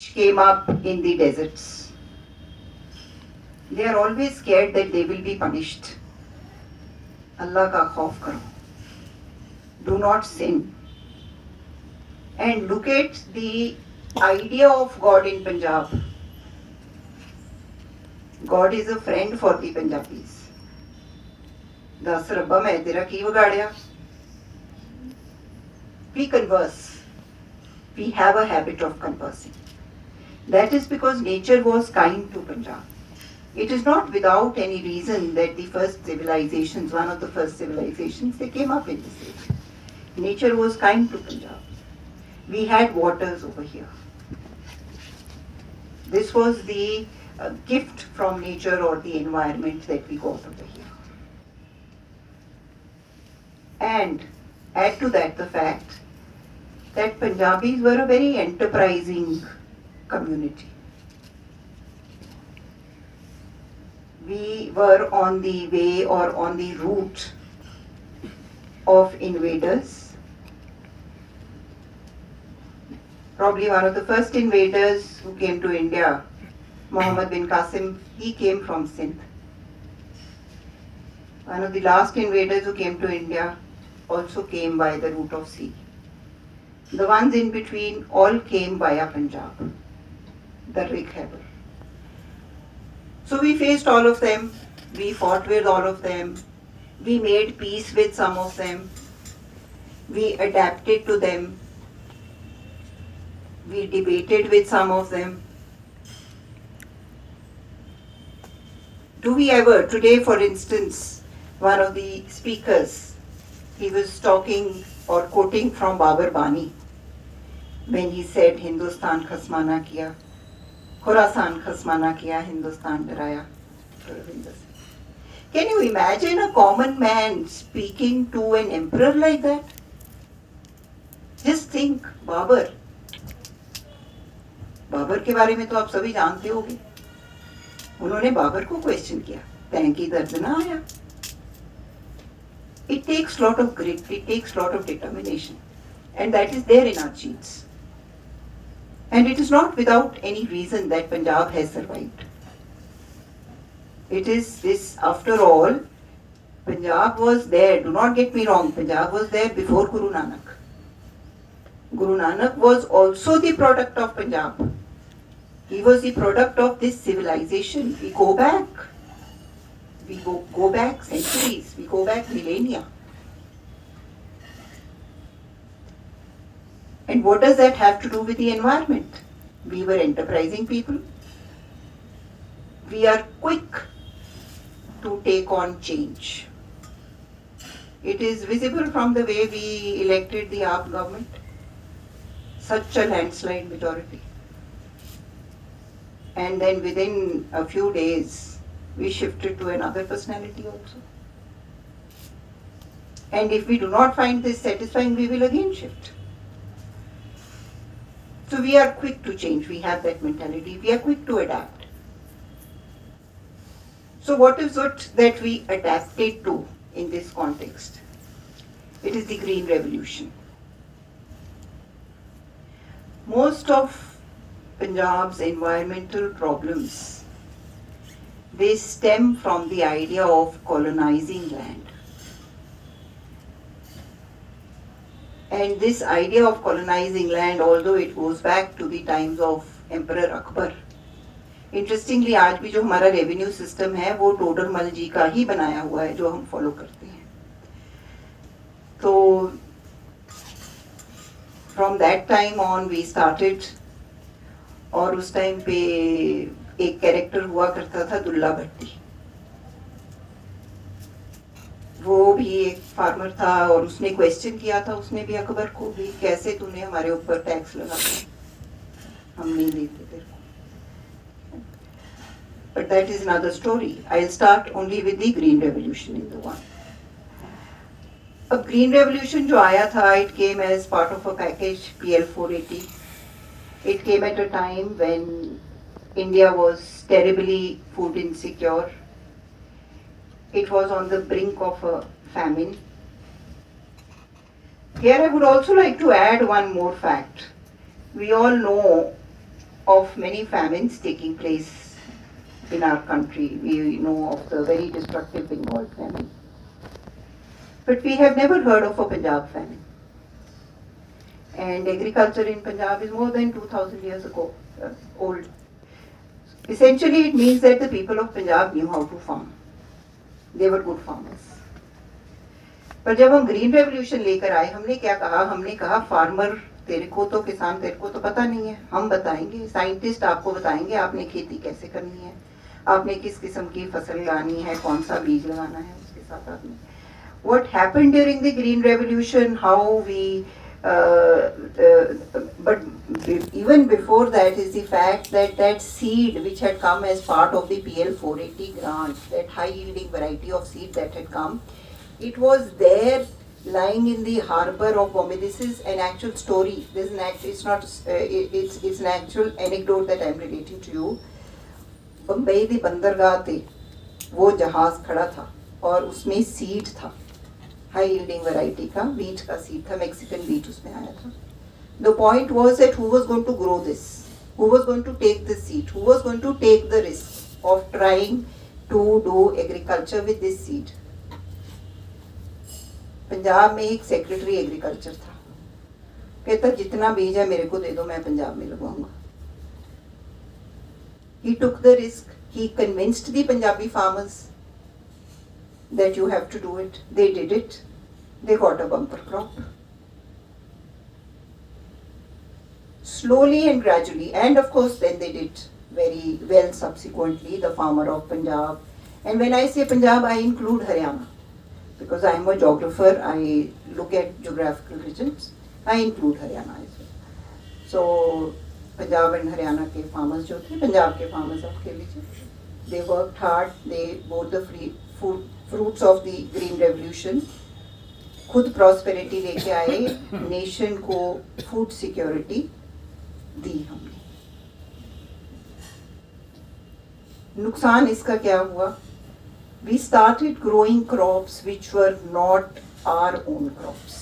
came up in the deserts. They are always scared that they will be punished. Allah ka khauf karo. Do not sin. And look at the idea of God in Punjab. God is a friend for the Punjabis. Das Rabba main tera ki vagadiya? We converse. We have a habit of conversing. That is because nature was kind to Punjab. It is not without any reason that the first civilizations, one of the first civilizations, they came up in this age. Nature was kind to Punjab. We had waters over here. This was the gift from nature or the environment that we got over here. And add to that the fact that Punjabis were a very enterprising community. We were on the way or on the route of invaders. Probably one of the first invaders who came to India, Muhammad bin Qasim, he came from Sindh. One of the last invaders who came to India also came by the route of sea. The ones in between all came via Punjab, the Rig Khyber. So we faced all of them, we fought with all of them, we made peace with some of them, we adapted to them, we debated with some of them. Do we ever, today for instance, one of the speakers, he was talking or quoting from Babar Bani when he said, Hindustan khasmana kiya, Khorasan khasmana kiya, Hindustan daraya. Can you imagine a common man speaking to an emperor like that? Just think, Babar. Babar के बारे में तो आप सभी जानते होंगे. उन्होंने बाबर को क्वेश्चन किया, तैंकी दर्द ना आया. It takes lot of grit, it takes lot of determination, and that is there in our genes. And it is not without any reason that Punjab has survived. It is this, after all, Punjab was there, do not get me wrong, Punjab was there before Guru Nanak. Guru Nanak was also the product of Punjab. He was the product of this civilization. We go back. We go back centuries. We go back millennia. And what does that have to do with the environment? We were enterprising people. We are quick to take on change. It is visible from the way we elected the AAP government. Such a landslide majority. And then within a few days, we shifted to another personality also. And if we do not find this satisfying, we will again shift. So we are quick to change. We have that mentality. We are quick to adapt. So what is it that we adapted to in this context? It is the Green Revolution. Most of Punjab's environmental problems, they stem from the idea of colonizing land. And this idea of colonizing land, although it goes back to the times of Emperor Akbar, interestingly आज भी जो हमारा revenue system है वो टोडरमल जी का ही बनाया हुआ है जो हम follow करते हैं. तो from that time on we started, और उस टाइम पे एक कैरेक्टर हुआ करता था दुल्ला भट्टी. वो भी एक फार्मर था और उसने क्वेश्चन किया था उसने भी अकबर को भी, कैसे तूने हमारे ऊपर टैक्स लगा दिया, हम नहीं देते तेरे को. But that is another story. I'll start only with the Green Revolution in the one. अब Green Revolution जो आया था, it came as part of a package PL 480. It came at a time when India was terribly food insecure. It was on the brink of a famine. Here I would also like to add one more fact. We all know of many famines taking place in our country. We know of the very destructive Bengal famine. But we have never heard of a Punjab famine. And agriculture in Punjab is more than 2000 years ago, old. Essentially, it means that the people of Punjab knew how to farm. They were good farmers. पर जब हम green revolution लेकर आए, हमने क्या कहा? हमने कहा फार्मर तेरे को तो, किसान तेरे को तो पता नहीं है, हम बताएंगे, साइंटिस्ट आपको बताएंगे आपने खेती कैसे करनी है, आपने किस किस्म की फसल लगानी है, कौन सा बीज लगाना है, उसके साथ आपने what happened during the green revolution, how we but even before that is the fact that that seed which had come as part of the PL 480 grant, that high yielding variety of seed that had come, it was there lying in the harbor of Bombay. This is an actual story. This is an actual, it's not it's an actual anecdote that I am relating to you. Bombay दी बंदरगाह पे वो जहाज खड़ा था और उसमें seed था, high yielding variety का वीट का सीड था, मैक्सिकन वीट उसमें आया था. The point was that who was going to grow this, who was going to take the seed, who was going to take the risk of trying to do agriculture with this seed. Punjab में एक secretary agriculture था, कहता जितना बीज है मेरे को दे दो, मैं पंजाब में लगाऊंगा. He took the risk. He convinced the Punjabi farmers that you have to do it. They did it. They got a bumper crop. Slowly and gradually, and of course then they did very well subsequently, the farmer of Punjab. And when I say Punjab, I include Haryana. Because I am a geographer, I look at geographical regions. I include Haryana as well. So, Punjab and Haryana के farmers जो थे, पंजाब के farmers आप कह लीजिए, they worked hard, they both the fruits of the green revolution, खुद prosperity लेके आए, नेशन को फूड सिक्योरिटी दी हमने. नुकसान इसका क्या हुआ? We started growing crops which were not our own crops,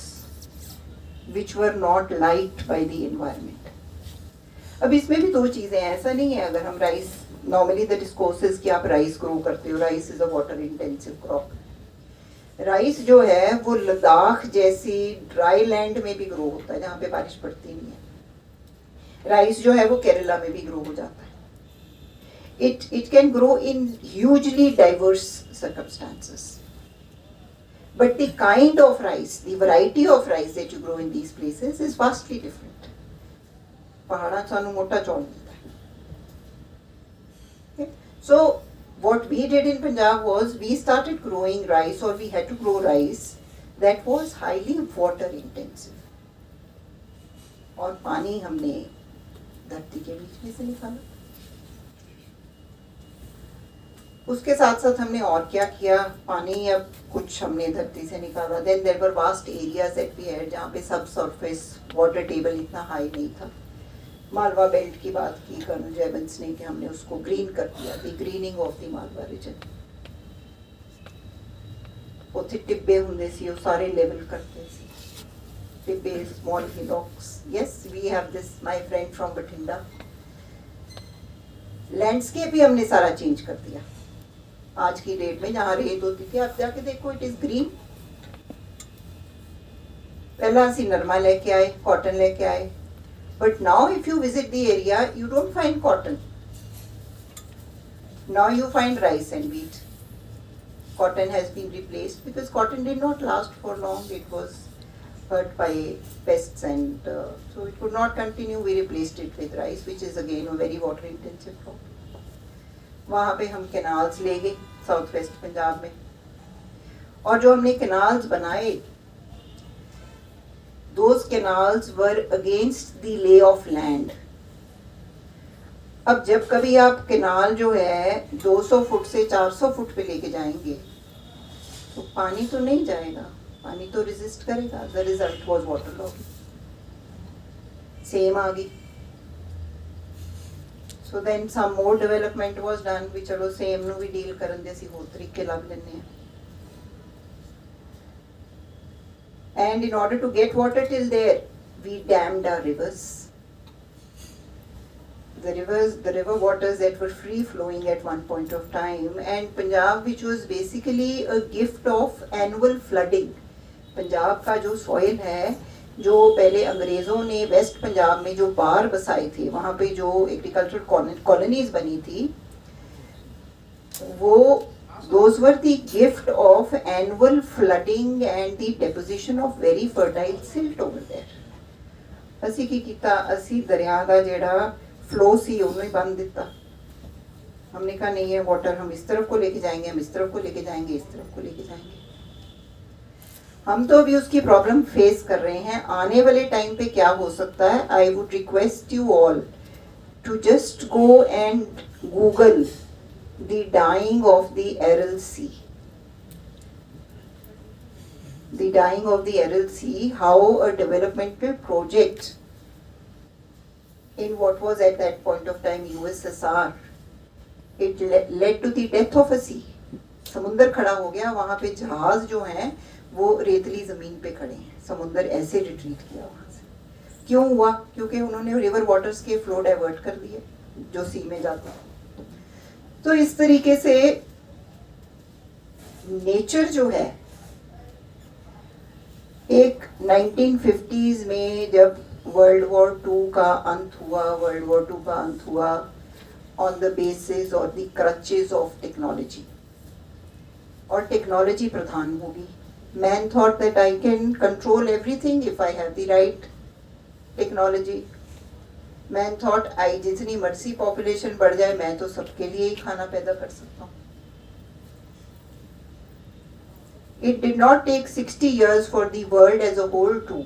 which were not liked by the environment. अब इसमें भी दो चीज़ें हैं, ऐसा नहीं है अगर हम rice, normally the discourse is कि आप राइस ग्रो करते हो, rice is a water intensive crop. Rice जो है वो लद्दाख जैसी ड्राई लैंड में भी ग्रो होता है जहाँ पे बारिश पड़ती नहीं है. राइस जो है वो केरला में भी ग्रो हो जाता है. It can grow in hugely diverse circumstances, but the kind of rice, the variety of rice that you grow in these places is vastly different. पहाड़ा सानू मोटा चौल मिलता है. So what we did in Punjab was we started growing rice, or we had to grow rice that was highly water intensive. और पानी हमने धरती के बीच में से निकाला. उसके साथ साथ हमने और क्या किया? पानी अब कुछ हमने धरती से निकाला. Then there were vast areas that we had जहाँ पे सब surface water table इतना हाई नहीं था. मालवा बेल्ट की बात की कर्नल जयवंश ने कि हमने उसको ग्रीन कर दिया, the greening of the Malwa region. ਉੱਥੇ ਟਿੱਬੇ ਹੁੰਦੇ ਸੀ, ਉਹ ਸਾਰੇ ਲੈਵਲ करते ਸੀ. ਟਿੱਬੇ, small hillocks. Yes, we have this, my friend from Bathinda. Landscape ही हमने सारा चेंज कर दिया. आज की डेट में जहाँ रेत होती थी, आप जाके देखो, इट इज ग्रीन. पहला ਅਸੀਂ नरमा लेके आए, कॉटन लेके आए. But now if you visit the area, you don't find cotton. Now you find rice and wheat. Cotton has been replaced because cotton did not last for long. It was hurt by pests and so it could not continue. We replaced it with rice, which is again a very water intensive crop. वहाँ पे हम canals ले गए south west Punjab में, और जो हमने canals बनाए, those canals were against the lay of land. अब जब कभी आप कैनाल जो है 200 फुट से 400 फुट पे लेके जाएंगे तो पानी तो नहीं जाएगा, पानी तो रेजिस्ट करेगा. The result was water logging. Same आ गई. So then some more development was done भी चलो सेम ਨੂੰ ਵੀ ਡੀਲ ਕਰਨ ਦੇ ਅਸੀਂ ਹੋਰ ਤਰੀਕੇ ਲੱਭ ਲੈਂਦੇ ਹਾਂ. And in order to get water till there, we dammed our rivers. the river waters that were free flowing at one point of time, and Punjab, which was basically a gift of annual flooding. Punjab का जो soil है, जो पहले अंग्रेज़ों ने waste Punjab में जो बार बसाए थे, वहाँ पे जो एग्रीकल्चरल कॉलोनीज बनी थी, वो those were the gift of annual flooding and the deposition of very fertile silt over there. ਅਸੀਂ ਕੀ ਕੀਤਾ, ਅਸੀਂ ਦਰਿਆ ਦਾ ਜਿਹੜਾ फ्लो सी उन्होंने ही बंद दिता. हमने कहा नहीं है वाटर, हम इस तरफ को लेके जाएंगे, हम इस तरफ को लेके जाएंगे, इस तरफ को लेके जाएंगे. हम तो अभी उसकी प्रॉब्लम फेस कर रहे हैं. आने वाले टाइम पे क्या हो सकता है, I would request you all to just go and Google the dying of the Aral Sea. The dying of the Aral Sea, how a developmental project in what was at that point of time USSR, it led to the death of a sea. समुंदर खड़ा हो गया, वहाँ पे जहाज जो हैं वो रेतली ज़मीन पे खड़े हैं. समुंदर ऐसे रिट्रीट किया वहाँ से. क्यों हुआ? क्योंकि उन्होंने रिवर वाटर्स के फ्लो डाइवर्ट कर दिए जो सी में जाते हैं. तो इस तरीके से नेचर जो है, एक 1950s में जब वर्ल्ड वॉर टू का अंत हुआ ऑन द बेसिस और द क्रचेस ऑफ टेक्नोलॉजी, और टेक्नोलॉजी प्रधान होगी. Man thought that I can control everything if I have the right technology. Man thought I जितनी मर्जी पॉपुलेशन बढ़ जाए, मैं तो सबके लिए ही खाना पैदा कर सकता हूँ. It did not take 60 years for the world as a whole to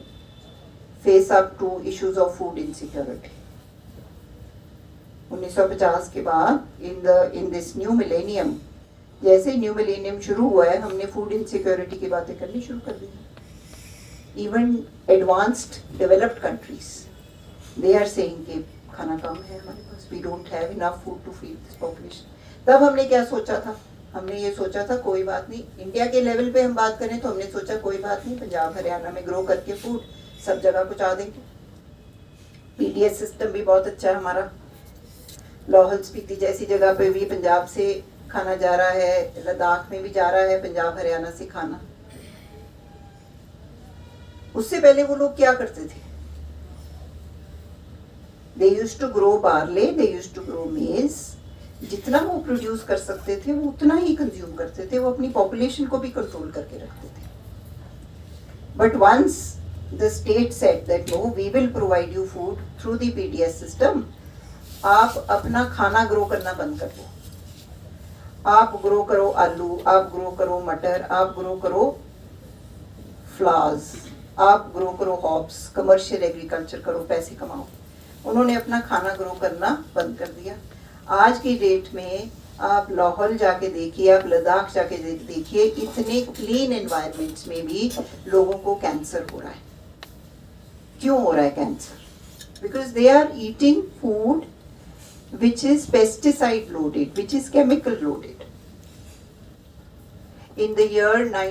face up to issues of food insecurity. 1950 के बाद in this new millennium, जैसे न्यू मिलेनियम शुरू हुआ है, हमने फूड इनसिक्योरिटी की बातें करनी शुरू कर दी. Even advanced developed countries, they are saying कि खाना कम है हमारे पास, we don't have enough food to feed this population. तब हमने क्या सोचा था? हमने ये सोचा था कोई बात नहीं, इंडिया के लेवल पे हम बात करें तो हमने सोचा कोई बात नहीं, पंजाब हरियाणा में ग्रो करके फूड सब जगह पहुँचा देंगे. पीडीएस सिस्टम भी बहुत अच्छा है हमारा. लाहौल स्पीति जैसी जगह पे भी पंजाब से खाना जा रहा है, लद्दाख में भी जा रहा है पंजाब हरियाणा से खाना. उससे पहले वो लोग क्या करते थे? They used to grow barley, they used to grow maize. जितना वो प्रोड्यूस कर सकते थे वो उतना ही कंज्यूम करते थे. वो अपनी पॉपुलेशन को भी कंट्रोल करके रखते थे. But once the state said that no, we will provide you food through the PDS system, आप अपना खाना ग्रो करना बंद कर दो. आप ग्रो करो आलू, आप ग्रो करो मटर, आप ग्रो करो फ्लावर्स, आप ग्रो करो हॉप्स, कमर्शियल एग्रीकल्चर करो, पैसे कमाओ. उन्होंने अपना खाना ग्रो करना बंद कर दिया. आज की डेट में आप लाहौल जाके देखिए, आप लद्दाख जाके देखिए, इतने क्लीन एनवायरनमेंट्स में भी लोगों को कैंसर हो रहा है. क्यों हो रहा है cancer? Because they are eating food which is pesticide loaded, which is chemical loaded. In the year I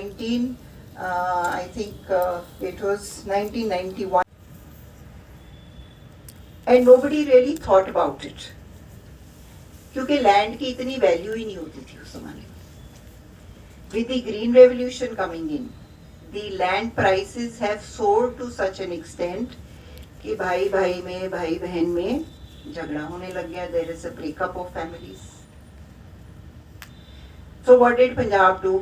think it was 1991, and nobody really thought about it, क्योंकि लैंड की इतनी वैल्यू ही नहीं होती थी उस जमाने में. With the green revolution coming in, the land prices have soared to such an extent कि भाई भाई में, भाई बहन में झगड़ा होने लग गया. There is a breakup of families. So what did Punjab do?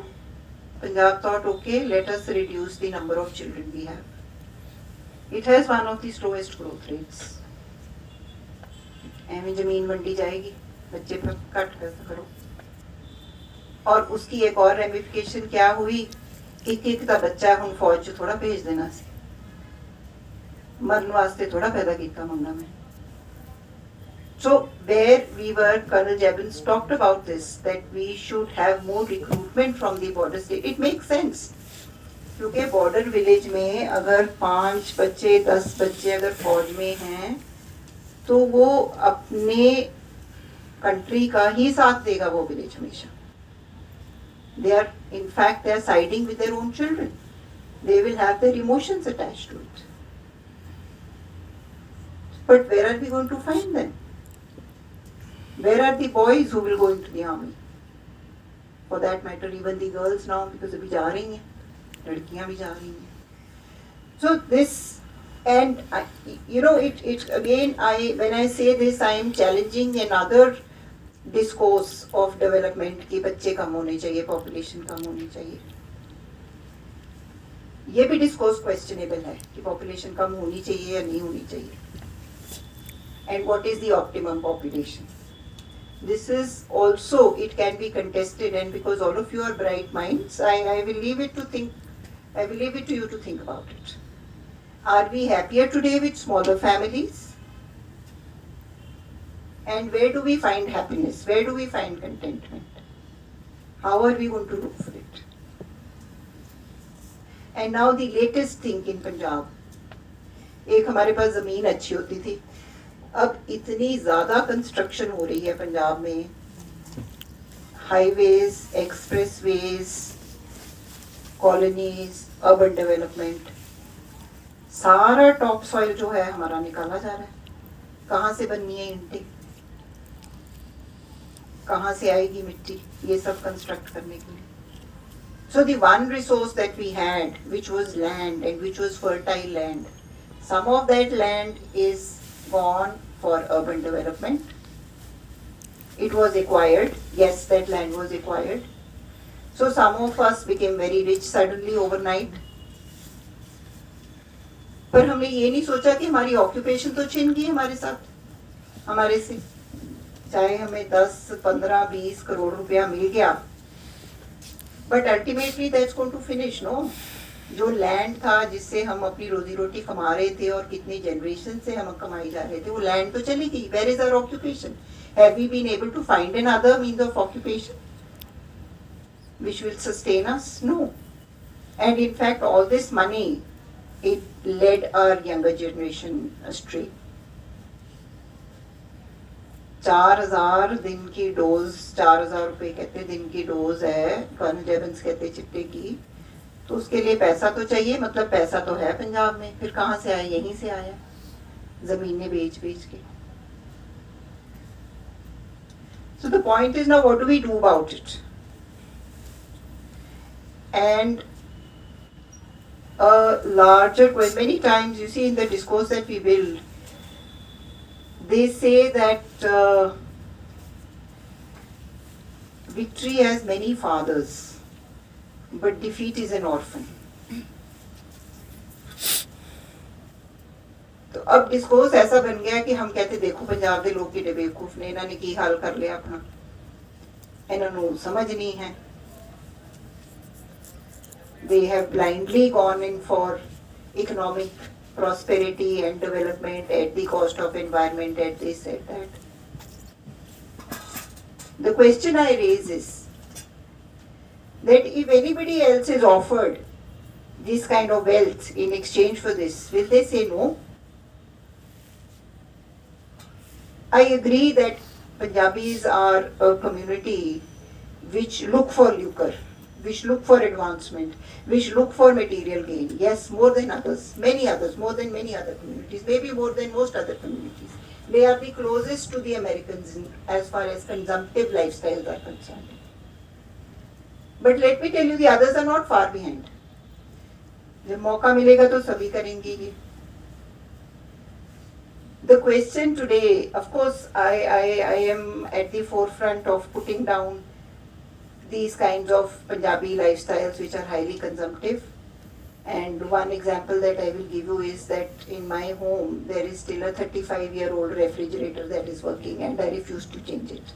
Punjab thought, okay, let us reduce the number of children we have. It has one of the slowest growth rates. ऐਵੇਂ जमीन मंडी जाएगी, बच्चे पर cut करो. और उसकी एक और ramification क्या हुई? एक दा बच्चा हुन फौज च थोड़ा भेज देना सी, मरन वास्ते थोड़ा पैदा कीता मुंडा में. So where we were, Colonel Jevons talked about this, that we should have more recruitment from the border state. It makes sense, क्योंकि बॉर्डर विलेज में अगर 5 बच्चे 10 बच्चे अगर फौज में हैं तो वो अपने कंट्री का ही साथ देगा वो विलेज हमेशा. They are, in fact, they are siding with their own children. They will have their emotions attached to it. But where are we going to find them? Where are the boys who will go into the army? For that matter, even the girls now, because अभी जा रही हैं, लड़कियां भी जा रही हैं. So this, and it again, when I say this, I am challenging another discourse of development कि बच्चे कम होने चाहिए, population कम होनी चाहिए. ये भी discourse questionable है कि population कम होनी चाहिए या नहीं होनी चाहिए. And what is the optimum population? This is also, it can be contested, and because all of you are bright minds, I will leave it to you to think about it. Are we happier today with smaller families? And where do we find happiness? Where do we find contentment? How are we going to look for it? And now the latest thing in Punjab. एक हमारे पास ज़मीन अच्छी होती थी. अब इतनी ज़्यादा construction हो रही है पंजाब में, highways, expressways, colonies, urban development, सारा टॉप सॉइल जो है हमारा निकाला जा रहा है. कहाँ से बननी है ईंटें, कहाँ से आएगी मिट्टी, ये सब कंस्ट्रक्ट करने के लिए. So the one resource that we had, which was land and which was fertile land, some of that land is gone for urban development. It was acquired. Yes, that land was acquired. So some of us became very rich suddenly overnight. पर हमने ये नहीं सोचा कि हमारी occupation तो छिन गई हमारे साथ, हमारे से. चाहे हमें 10, 15, 20 करोड़ रुपया मिल गया, but ultimately that's going to finish, no. जो लैंड था जिससे हम अपनी रोजी रोटी कमा रहे थे और कितनी जनरेशन से हम कमाई जा रहे थे, वो लैंड तो चली गई. Where is our occupation? Have we been able to find another means of occupation which will sustain us? No. And in fact, all this money, it led our younger generation astray. 4,000 दिन की dose, 4,000 रुपए कहते दिन की dose है, colonel जेबन्स कहते चिट्टे की. तो उसके लिए पैसा तो चाहिए, मतलब पैसा तो है पंजाब में, फिर कहाँ से आया? यहीं से आया, जमीनें बेच बेच के. So the point is, now what do we do about it? And a larger question, many times you see in the discourse that we build, they say that victory has many fathers, but defeat is an orphan. तो अब discourse ऐसा बन गया कि हम कहते देखो पंजाब के लोग किडे बेवकूफ ने, इन्होंने की हाल कर लिया अपना, इन्होंने समझ नहीं है. They have blindly gone in for economic prosperity and development at the cost of environment, and they said that. The question I raise is that if anybody else is offered this kind of wealth in exchange for this, will they say no? I agree that Punjabis are a community which look for lucre, which look for advancement, which look for material gain. Yes, more than others, many others, more than many other communities, maybe more than most other communities. They are the closest to the Americans as far as consumptive lifestyles are concerned. But let me tell you, the others are not far behind. जब मौका मिलेगा तो सभी करेंगे ये. The question today, of course, I am at the forefront of putting down these kinds of Punjabi lifestyles which are highly consumptive. And one example that I will give you is that in my home there is still a 35-year-old refrigerator that is working, and I refuse to change it.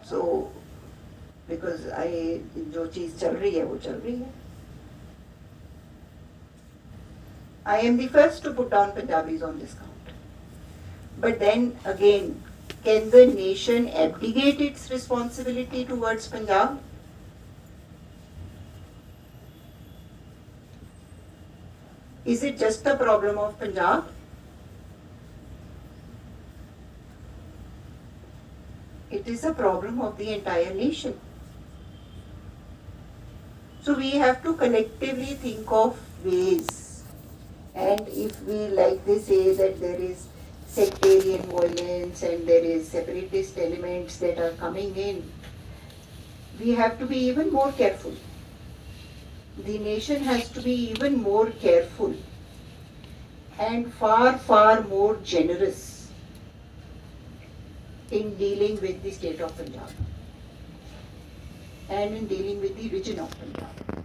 So, because जो चीज़ चल रही है वो चल रही है. I am the first to put down Punjabis on this count. But then again, can the nation abdicate its responsibility towards Punjab? Is it just a problem of Punjab? It is a problem of the entire nation. So we have to collectively think of ways. And if we, like they say, that there is sectarian violence and there is separatist elements that are coming in, we have to be even more careful. The nation has to be even more careful and far, far more generous in dealing with the state of Punjab and in dealing with the region of Punjab.